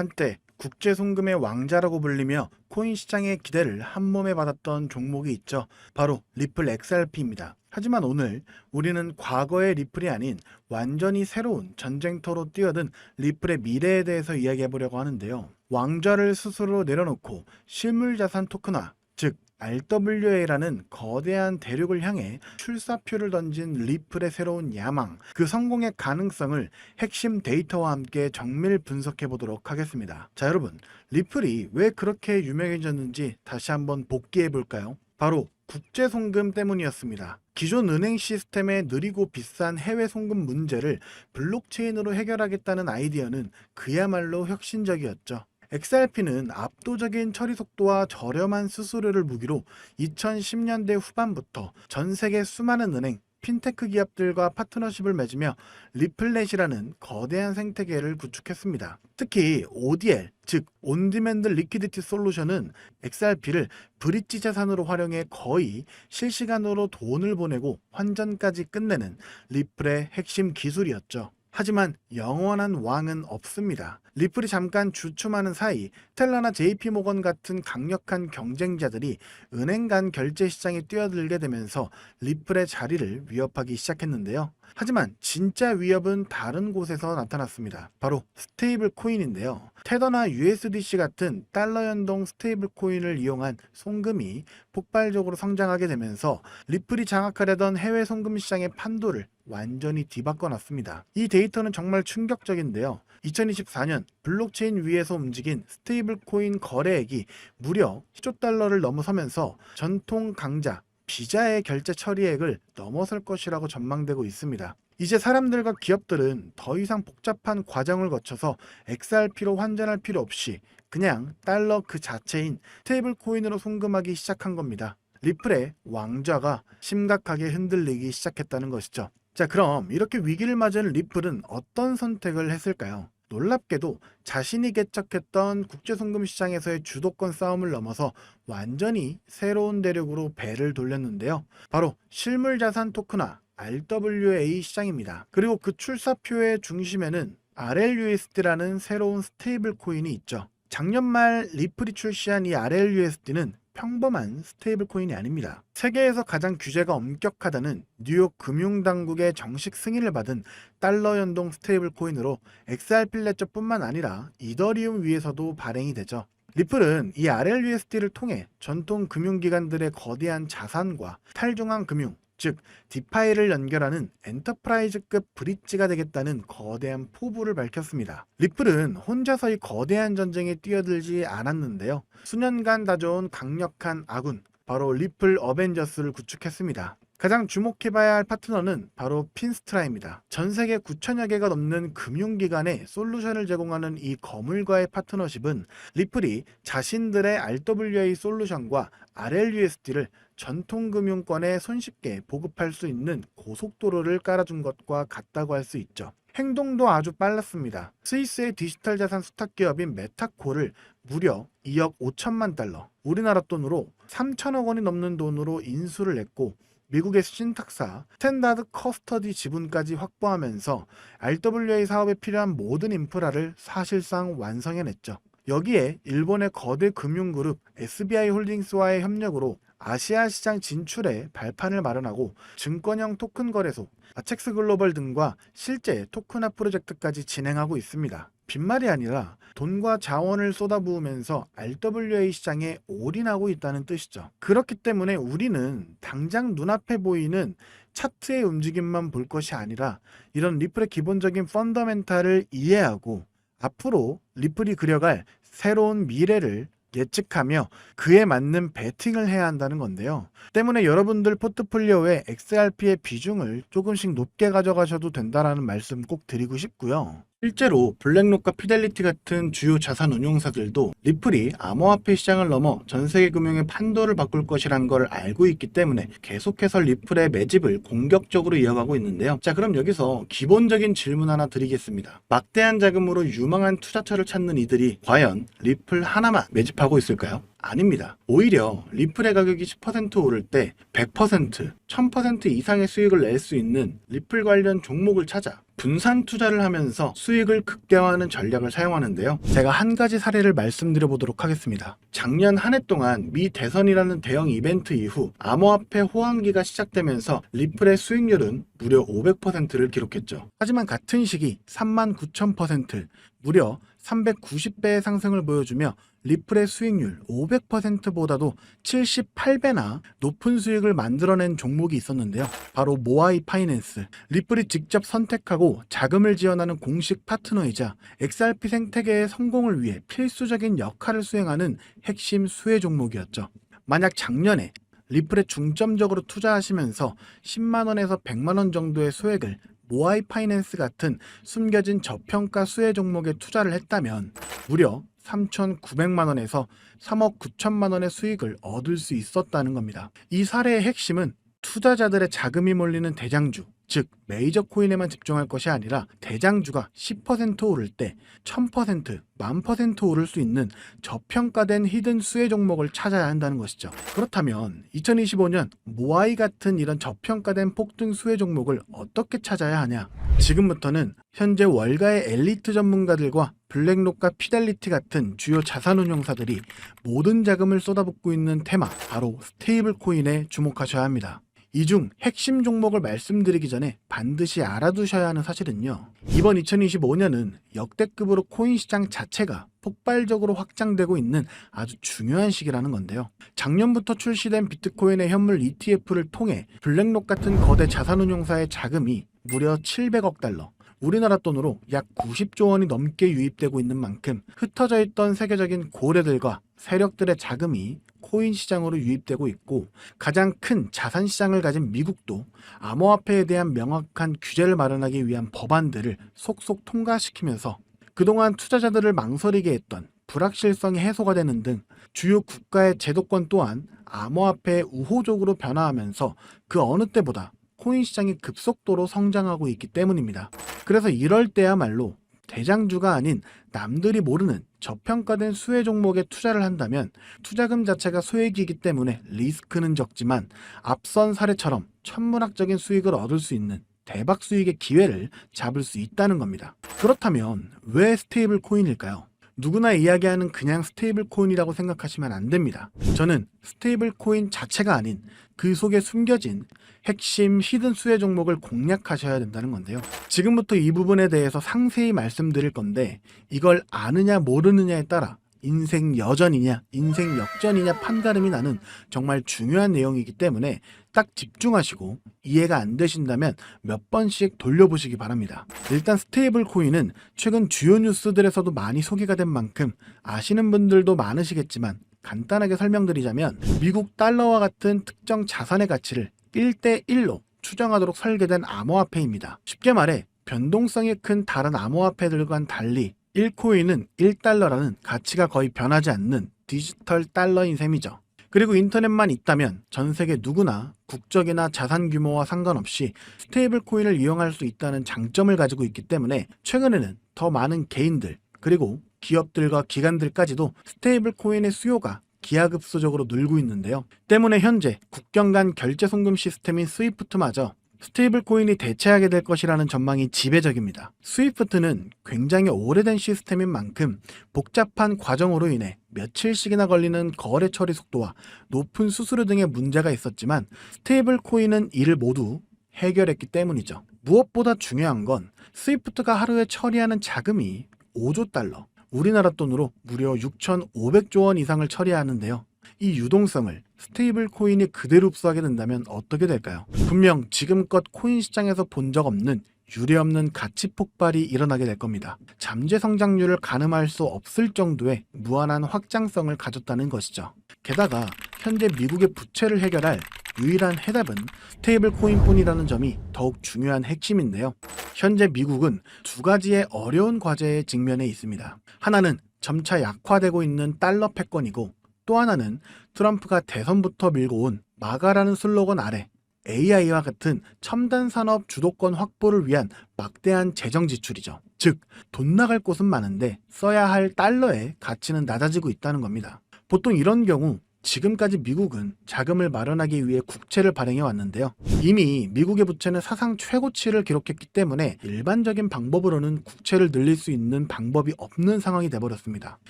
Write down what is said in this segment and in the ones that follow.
한때 국제 송금의 왕자라고 불리며 코인 시장의 기대를 한몸에 받았던 종목이 있죠. 바로 리플 XRP입니다. 하지만 오늘 우리는 과거의 리플이 아닌 완전히 새로운 전쟁터로 뛰어든 리플의 미래에 대해서 이야기해 보려고 하는데요. 왕좌를 스스로 내려놓고 실물자산 토큰화, 즉 RWA라는 거대한 대륙을 향해 출사표를 던진 리플의 새로운 야망, 그 성공의 가능성을 핵심 데이터와 함께 정밀 분석해 보도록 하겠습니다. 자, 여러분, 리플이 왜 그렇게 유명해졌는지 다시 한번 복기해 볼까요? 바로 국제 송금 때문이었습니다. 기존 은행 시스템의 느리고 비싼 해외 송금 문제를 블록체인으로 해결하겠다는 아이디어는 그야말로 혁신적이었죠. XRP는 압도적인 처리 속도와 저렴한 수수료를 무기로 2010년대 후반부터 전 세계 수많은 은행, 핀테크 기업들과 파트너십을 맺으며 리플넷이라는 거대한 생태계를 구축했습니다. 특히 ODL, 즉 온디맨드 리퀴디티 솔루션은 XRP를 브릿지 자산으로 활용해 거의 실시간으로 돈을 보내고 환전까지 끝내는 리플의 핵심 기술이었죠. 하지만 영원한 왕은 없습니다. 리플이 잠깐 주춤하는 사이 텔라나 JP모건 같은 강력한 경쟁자들이 은행 간 결제 시장에 뛰어들게 되면서 리플의 자리를 위협하기 시작했는데요. 하지만 진짜 위협은 다른 곳에서 나타났습니다. 바로 스테이블 코인인데요. 테더나 USDC 같은 달러 연동 스테이블 코인을 이용한 송금이 폭발적으로 성장하게 되면서 리플이 장악하려던 해외 송금 시장의 판도를 완전히 뒤바꿔 놨습니다. 이 데이터는 정말 충격적인데요. 2024년 블록체인 위에서 움직인 스테이블 코인 거래액이 무려 10조 달러를 넘어서면서 전통 강자 비자의 결제 처리액을 넘어설 것이라고 전망되고 있습니다. 이제 사람들과 기업들은 더 이상 복잡한 과정을 거쳐서 XRP로 환전할 필요 없이 그냥 달러 그 자체인 스테이블 코인으로 송금하기 시작한 겁니다. 리플의 왕좌가 심각하게 흔들리기 시작했다는 것이죠. 자, 그럼 이렇게 위기를 맞은 리플은 어떤 선택을 했을까요? 놀랍게도 자신이 개척했던 국제송금 시장에서의 주도권 싸움을 넘어서 완전히 새로운 대륙으로 배를 돌렸는데요. 바로 실물자산 토큰화 RWA 시장입니다. 그리고 그 출사표의 중심에는 RLUSD라는 새로운 스테이블 코인이 있죠. 작년 말 리플이 출시한 이 RLUSD는 평범한 스테이블 코인이 아닙니다. 세계에서 가장 규제가 엄격하다는 뉴욕 금융당국의 정식 승인을 받은 달러 연동 스테이블 코인으로 XRP 레저뿐만 아니라 이더리움 위에서도 발행이 되죠. 리플은 이 RLUSD를 통해 전통 금융기관들의 거대한 자산과 탈중앙 금융, 즉 디파이를 연결하는 엔터프라이즈급 브릿지가 되겠다는 거대한 포부를 밝혔습니다. 리플은 혼자서 이 거대한 전쟁에 뛰어들지 않았는데요. 수년간 다져온 강력한 아군, 바로 리플 어벤져스를 구축했습니다. 가장 주목해봐야 할 파트너는 바로 핀스트라입니다. 전 세계 9천여 개가 넘는 금융기관에 솔루션을 제공하는 이 거물과의 파트너십은 리플이 자신들의 RWA 솔루션과 RLUSD를 전통금융권에 손쉽게 보급할 수 있는 고속도로를 깔아준 것과 같다고 할 수 있죠. 행동도 아주 빨랐습니다. 스위스의 디지털 자산 수탁 기업인 메타코를 무려 2억 5천만 달러, 우리나라 돈으로 3천억 원이 넘는 돈으로 인수를 했고 미국의 신탁사 스탠다드 커스터디 지분까지 확보하면서 RWA 사업에 필요한 모든 인프라를 사실상 완성해냈죠. 여기에 일본의 거대 금융그룹 SBI 홀딩스와의 협력으로 아시아 시장 진출에 발판을 마련하고 증권형 토큰 거래소 아첵스 글로벌 등과 실제 토큰화 프로젝트까지 진행하고 있습니다. 빈말이 아니라 돈과 자원을 쏟아부으면서 RWA 시장에 올인하고 있다는 뜻이죠. 그렇기 때문에 우리는 당장 눈앞에 보이는 차트의 움직임만 볼 것이 아니라 이런 리플의 기본적인 펀더멘탈을 이해하고 앞으로 리플이 그려갈 새로운 미래를 예측하며 그에 맞는 베팅을 해야 한다는 건데요. 때문에 여러분들 포트폴리오에 XRP의 비중을 조금씩 높게 가져가셔도 된다라는 말씀 꼭 드리고 싶고요. 실제로 블랙록과 피델리티 같은 주요 자산 운용사들도 리플이 암호화폐 시장을 넘어 전세계 금융의 판도를 바꿀 것이란 걸 알고 있기 때문에 계속해서 리플의 매집을 공격적으로 이어가고 있는데요. 자, 그럼 여기서 기본적인 질문 하나 드리겠습니다. 막대한 자금으로 유망한 투자처를 찾는 이들이 과연 리플 하나만 매집하고 있을까요? 아닙니다. 오히려 리플의 가격이 10% 오를 때 100%, 1000% 이상의 수익을 낼 수 있는 리플 관련 종목을 찾아 분산 투자를 하면서 수익을 극대화하는 전략을 사용하는데요. 제가 한 가지 사례를 말씀드려 보도록 하겠습니다. 작년 한 해 동안 미 대선이라는 대형 이벤트 이후 암호화폐 호황기가 시작되면서 리플의 수익률은 무려 500%를 기록했죠. 하지만 같은 시기 39,000%, 무려 390배의 상승을 보여주며 리플의 수익률 500%보다도 78배나 높은 수익을 만들어낸 종목이 있었는데요. 바로 모아이 파이낸스. 리플이 직접 선택하고 자금을 지원하는 공식 파트너이자 XRP 생태계의 성공을 위해 필수적인 역할을 수행하는 핵심 수혜 종목이었죠. 만약 작년에 리플에 중점적으로 투자하시면서 10만원에서 100만원 정도의 소액을 모아이 파이낸스 같은 숨겨진 저평가 수혜 종목에 투자를 했다면 무려 3,900만원에서 3억 9천만원의 수익을 얻을 수 있었다는 겁니다. 이 사례의 핵심은 투자자들의 자금이 몰리는 대장주, 즉 메이저 코인에만 집중할 것이 아니라 대장주가 10% 오를 때 1000%, 10,000% 오를 수 있는 저평가된 히든 수혜 종목을 찾아야 한다는 것이죠. 그렇다면 2025년 모아이 같은 이런 저평가된 폭등 수혜 종목을 어떻게 찾아야 하냐? 지금부터는 현재 월가의 엘리트 전문가들과 블랙록과 피델리티 같은 주요 자산운용사들이 모든 자금을 쏟아붓고 있는 테마, 바로 스테이블 코인에 주목하셔야 합니다. 이 중 핵심 종목을 말씀드리기 전에 반드시 알아두셔야 하는 사실은요. 이번 2025년은 역대급으로 코인 시장 자체가 폭발적으로 확장되고 있는 아주 중요한 시기라는 건데요. 작년부터 출시된 비트코인의 현물 ETF를 통해 블랙록 같은 거대 자산운용사의 자금이 무려 700억 달러, 우리나라 돈으로 약 90조 원이 넘게 유입되고 있는 만큼 흩어져 있던 세계적인 고래들과 세력들의 자금이 코인 시장으로 유입되고 있고, 가장 큰 자산 시장을 가진 미국도 암호화폐에 대한 명확한 규제를 마련하기 위한 법안들을 속속 통과시키면서 그동안 투자자들을 망설이게 했던 불확실성이 해소가 되는 등 주요 국가의 제도권 또한 암호화폐에 우호적으로 변화하면서 그 어느 때보다 코인 시장이 급속도로 성장하고 있기 때문입니다. 그래서 이럴 때야말로 대장주가 아닌 남들이 모르는 저평가된 수혜 종목에 투자를 한다면 투자금 자체가 소액이기 때문에 리스크는 적지만 앞선 사례처럼 천문학적인 수익을 얻을 수 있는 대박 수익의 기회를 잡을 수 있다는 겁니다. 그렇다면 왜 스테이블 코인일까요? 누구나 이야기하는 그냥 스테이블 코인이라고 생각하시면 안 됩니다. 저는 스테이블 코인 자체가 아닌 그 속에 숨겨진 핵심 히든 수혜 종목을 공략하셔야 된다는 건데요. 지금부터 이 부분에 대해서 상세히 말씀드릴 건데, 이걸 아느냐 모르느냐에 따라 인생 여전이냐 인생 역전이냐 판가름이 나는 정말 중요한 내용이기 때문에 딱 집중하시고 이해가 안 되신다면 몇 번씩 돌려보시기 바랍니다. 일단 스테이블 코인은 최근 주요 뉴스들에서도 많이 소개가 된 만큼 아시는 분들도 많으시겠지만, 간단하게 설명드리자면 미국 달러와 같은 특정 자산의 가치를 1대1로 추정하도록 설계된 암호화폐입니다. 쉽게 말해 변동성이 큰 다른 암호화폐들과는 달리 1코인은 1달러라는 가치가 거의 변하지 않는 디지털 달러인 셈이죠. 그리고 인터넷만 있다면 전 세계 누구나 국적이나 자산 규모와 상관없이 스테이블 코인을 이용할 수 있다는 장점을 가지고 있기 때문에 최근에는 더 많은 개인들, 그리고 기업들과 기관들까지도 스테이블 코인의 수요가 기하급수적으로 늘고 있는데요. 때문에 현재 국경 간 결제 송금 시스템인 스위프트마저 스테이블 코인이 대체하게 될 것이라는 전망이 지배적입니다. 스위프트는 굉장히 오래된 시스템인 만큼 복잡한 과정으로 인해 며칠씩이나 걸리는 거래 처리 속도와 높은 수수료 등의 문제가 있었지만, 스테이블 코인은 이를 모두 해결했기 때문이죠. 무엇보다 중요한 건 스위프트가 하루에 처리하는 자금이 5조 달러, 우리나라 돈으로 무려 6,500조 원 이상을 처리하는데요. 이 유동성을 스테이블 코인이 그대로 흡수하게 된다면 어떻게 될까요? 분명 지금껏 코인 시장에서 본 적 없는 유례없는 가치 폭발이 일어나게 될 겁니다. 잠재 성장률을 가늠할 수 없을 정도의 무한한 확장성을 가졌다는 것이죠. 게다가 현재 미국의 부채를 해결할 유일한 해답은 스테이블 코인뿐이라는 점이 더욱 중요한 핵심인데요. 현재 미국은 두 가지의 어려운 과제에 직면해 있습니다. 하나는 점차 약화되고 있는 달러 패권이고, 또 하나는 트럼프가 대선부터 밀고 온 마가라는 슬로건 아래 AI와 같은 첨단 산업 주도권 확보를 위한 막대한 재정 지출이죠. 즉, 돈 나갈 곳은 많은데 써야 할 달러의 가치는 낮아지고 있다는 겁니다. 보통 이런 경우 지금까지 미국은 자금을 마련하기 위해 국채를 발행해 왔는데요. 이미 미국의 부채는 사상 최고치를 기록했기 때문에 일반적인 방법으로는 국채를 늘릴 수 있는 방법이 없는 상황이 돼버렸습니다.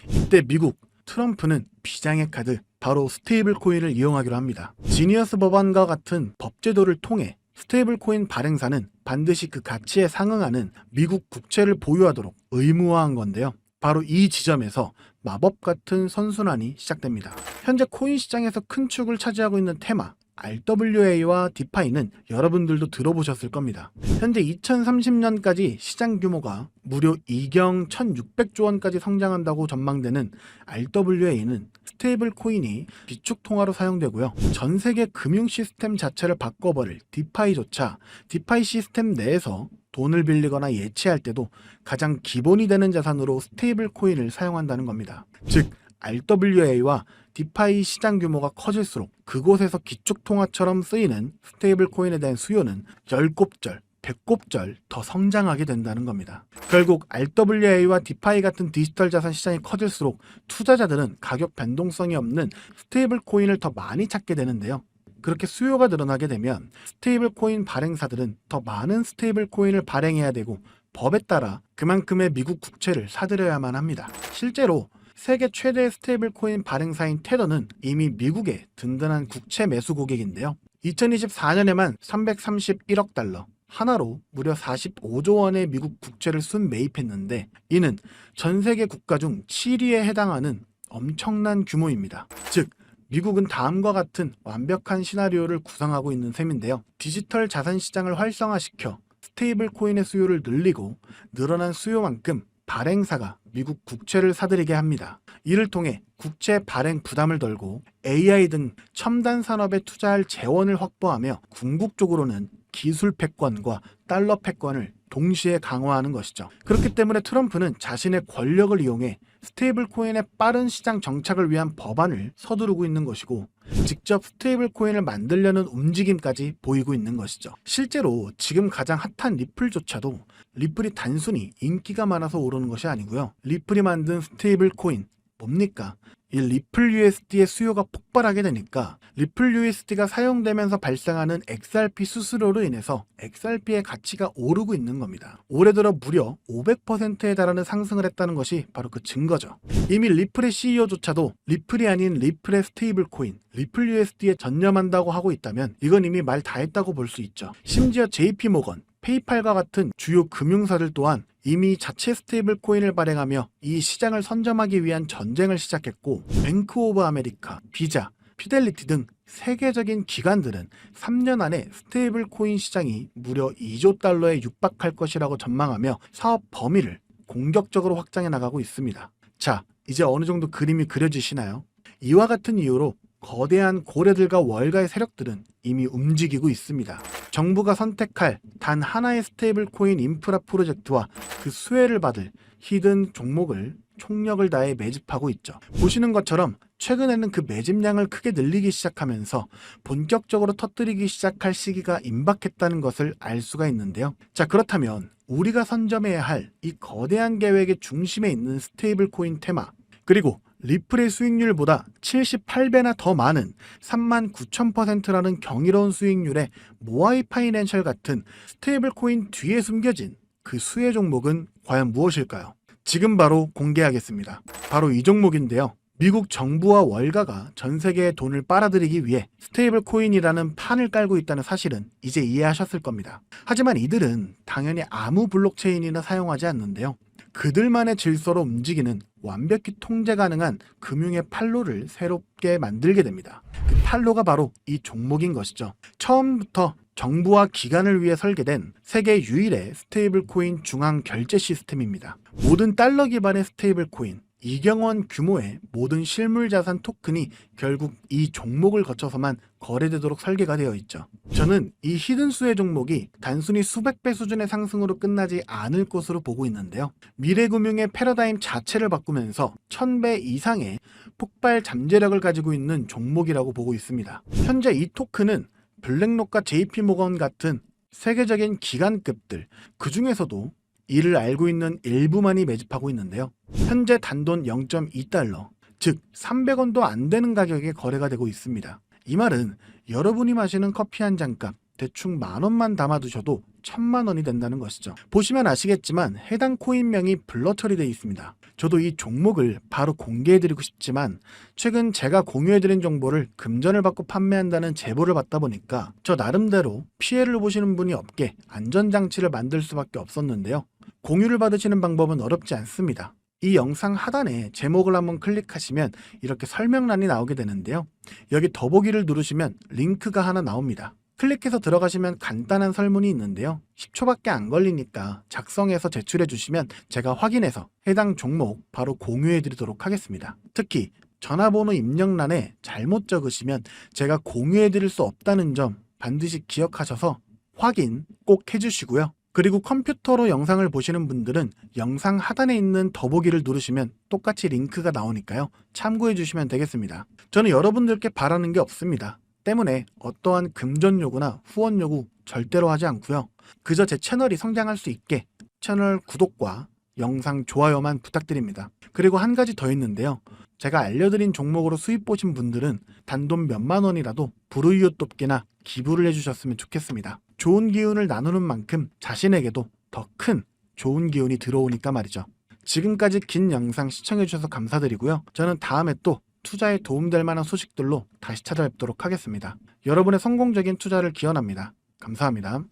이때 미국 트럼프는 비장의 카드, 바로 스테이블 코인을 이용하기로 합니다. 지니어스 법안과 같은 법제도를 통해 스테이블 코인 발행사는 반드시 그 가치에 상응하는 미국 국채를 보유하도록 의무화한 건데요. 바로 이 지점에서 마법 같은 선순환이 시작됩니다. 현재 코인 시장에서 큰 축을 차지하고 있는 테마 RWA와 디파이는 여러분들도 들어보셨을 겁니다. 현재 2030년까지 시장 규모가 무려 2경 1600조 원까지 성장한다고 전망되는 RWA는 스테이블 코인이 비축 통화로 사용되고요. 전 세계 금융 시스템 자체를 바꿔버릴 디파이조차 디파이 시스템 내에서 돈을 빌리거나 예치할 때도 가장 기본이 되는 자산으로 스테이블 코인을 사용한다는 겁니다. 즉 RWA와 디파이 시장 규모가 커질수록 그곳에서 기축통화처럼 쓰이는 스테이블 코인에 대한 수요는 10곱절, 100곱절 더 성장하게 된다는 겁니다. 결국 RWA와 디파이 같은 디지털 자산 시장이 커질수록 투자자들은 가격 변동성이 없는 스테이블 코인을 더 많이 찾게 되는데요. 그렇게 수요가 늘어나게 되면 스테이블 코인 발행사들은 더 많은 스테이블 코인을 발행해야 되고 법에 따라 그만큼의 미국 국채를 사들여야만 합니다. 실제로 세계 최대 스테이블 코인 발행사인 테더는 이미 미국의 든든한 국채 매수 고객인데요. 2024년에만 331억 달러, 하나로 무려 45조 원의 미국 국채를 순매입했는데 이는 전 세계 국가 중 7위에 해당하는 엄청난 규모입니다. 즉 미국은 다음과 같은 완벽한 시나리오를 구상하고 있는 셈인데요. 디지털 자산 시장을 활성화시켜 스테이블 코인의 수요를 늘리고 늘어난 수요만큼 발행사가 미국 국채를 사들이게 합니다. 이를 통해 국채 발행 부담을 덜고 AI 등 첨단 산업에 투자할 재원을 확보하며 궁극적으로는 기술 패권과 달러 패권을 동시에 강화하는 것이죠. 그렇기 때문에 트럼프는 자신의 권력을 이용해 스테이블 코인의 빠른 시장 정착을 위한 법안을 서두르고 있는 것이고 직접 스테이블 코인을 만들려는 움직임까지 보이고 있는 것이죠. 실제로 지금 가장 핫한 리플조차도 리플이 단순히 인기가 많아서 오르는 것이 아니고요. 리플이 만든 스테이블 코인 뭡니까? 이 리플 USD의 수요가 폭발하게 되니까 리플 USD가 사용되면서 발생하는 XRP 수수료로 인해서 XRP의 가치가 오르고 있는 겁니다. 올해 들어 무려 500%에 달하는 상승을 했다는 것이 바로 그 증거죠. 이미 리플의 CEO조차도 리플이 아닌 리플의 스테이블 코인, 리플 USD에 전념한다고 하고 있다면 이건 이미 말 다 했다고 볼 수 있죠. 심지어 JP모건, 페이팔과 같은 주요 금융사들 또한 이미 자체 스테이블 코인을 발행하며 이 시장을 선점하기 위한 전쟁을 시작했고 뱅크 오브 아메리카, 비자, 피델리티 등 세계적인 기관들은 3년 안에 스테이블 코인 시장이 무려 2조 달러에 육박할 것이라고 전망하며 사업 범위를 공격적으로 확장해 나가고 있습니다. 자, 이제 어느 정도 그림이 그려지시나요? 이와 같은 이유로 거대한 고래들과 월가의 세력들은 이미 움직이고 있습니다. 정부가 선택할 단 하나의 스테이블 코인 인프라 프로젝트와 그 수혜를 받을 히든 종목을 총력을 다해 매집하고 있죠. 보시는 것처럼 최근에는 그 매집량을 크게 늘리기 시작하면서 본격적으로 터뜨리기 시작할 시기가 임박했다는 것을 알 수가 있는데요. 자, 그렇다면 우리가 선점해야 할 이 거대한 계획의 중심에 있는 스테이블 코인 테마, 그리고 리플의 수익률보다 78배나 더 많은 39,000%라는 경이로운 수익률의 모아이 파이낸셜 같은 스테이블 코인 뒤에 숨겨진 그 수혜 종목은 과연 무엇일까요? 지금 바로 공개하겠습니다. 바로 이 종목인데요. 미국 정부와 월가가 전 세계의 돈을 빨아들이기 위해 스테이블 코인이라는 판을 깔고 있다는 사실은 이제 이해하셨을 겁니다. 하지만 이들은 당연히 아무 블록체인이나 사용하지 않는데요. 그들만의 질서로 움직이는 완벽히 통제 가능한 금융의 판로를 새롭게 만들게 됩니다. 그 판로가 바로 이 종목인 것이죠. 처음부터 정부와 기관을 위해 설계된 세계 유일의 스테이블 코인 중앙 결제 시스템입니다. 모든 달러 기반의 스테이블 코인, 2경원 규모의 모든 실물 자산 토큰이 결국 이 종목을 거쳐서만 거래되도록 설계가 되어 있죠. 저는 이 히든 수혜 종목이 단순히 수백 배 수준의 상승으로 끝나지 않을 것으로 보고 있는데요. 미래금융의 패러다임 자체를 바꾸면서 1000배 이상의 폭발 잠재력을 가지고 있는 종목이라고 보고 있습니다. 현재 이 토큰은 블랙록과 JP모건 같은 세계적인 기관급들, 그 중에서도 이를 알고 있는 일부만이 매집하고 있는데요. 현재 단돈 0.2달러, 즉 300원도 안 되는 가격에 거래가 되고 있습니다. 이 말은 여러분이 마시는 커피 한 잔값 대충 10,000원만 담아두셔도 1,000,000원이 된다는 것이죠. 보시면 아시겠지만 해당 코인명이 블러 처리되어 있습니다. 저도 이 종목을 바로 공개해드리고 싶지만 최근 제가 공유해드린 정보를 금전을 받고 판매한다는 제보를 받다 보니까 저 나름대로 피해를 보시는 분이 없게 안전장치를 만들 수밖에 없었는데요. 공유를 받으시는 방법은 어렵지 않습니다. 이 영상 하단에 제목을 한번 클릭하시면 이렇게 설명란이 나오게 되는데요. 여기 더보기를 누르시면 링크가 하나 나옵니다. 클릭해서 들어가시면 간단한 설문이 있는데요. 10초밖에 안 걸리니까 작성해서 제출해 주시면 제가 확인해서 해당 종목 바로 공유해 드리도록 하겠습니다. 특히 전화번호 입력란에 잘못 적으시면 제가 공유해 드릴 수 없다는 점 반드시 기억하셔서 확인 꼭 해주시고요. 그리고 컴퓨터로 영상을 보시는 분들은 영상 하단에 있는 더보기를 누르시면 똑같이 링크가 나오니까요. 참고해 주시면 되겠습니다. 저는 여러분들께 바라는 게 없습니다. 때문에 어떠한 금전 요구나 후원 요구 절대로 하지 않고요. 그저 제 채널이 성장할 수 있게 채널 구독과 영상 좋아요만 부탁드립니다. 그리고 한 가지 더 있는데요. 제가 알려드린 종목으로 수익 보신 분들은 단돈 몇만 원이라도 불우이웃 돕기나 기부를 해주셨으면 좋겠습니다. 좋은 기운을 나누는 만큼 자신에게도 더 큰 좋은 기운이 들어오니까 말이죠. 지금까지 긴 영상 시청해주셔서 감사드리고요. 저는 다음에 또 투자에 도움될 만한 소식들로 다시 찾아뵙도록 하겠습니다. 여러분의 성공적인 투자를 기원합니다. 감사합니다.